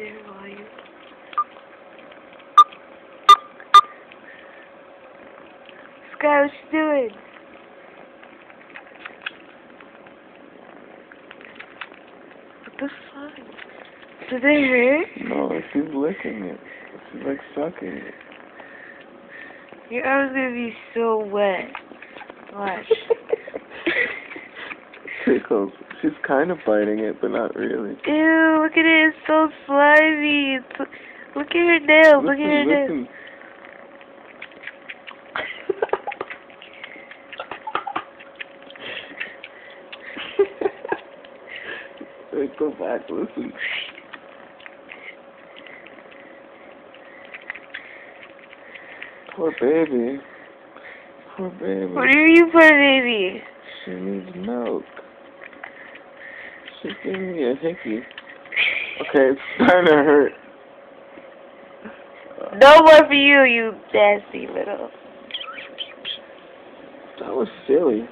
there volume. Sky, what you doing? What the fuck? Did it hurt? No, she's licking it. She's like sucking it. Your arm's gonna be so wet. Watch. Tickles. She's kind of biting it, but not really. Ew, look at it. It's so slimy. Look at her nails. Look at her nails. Wait, go back, listen. Poor baby. Poor baby. What are you, poor baby? She needs milk. She's giving me a hickey. Okay, it's starting to hurt. No more for you, you nasty little. That was silly.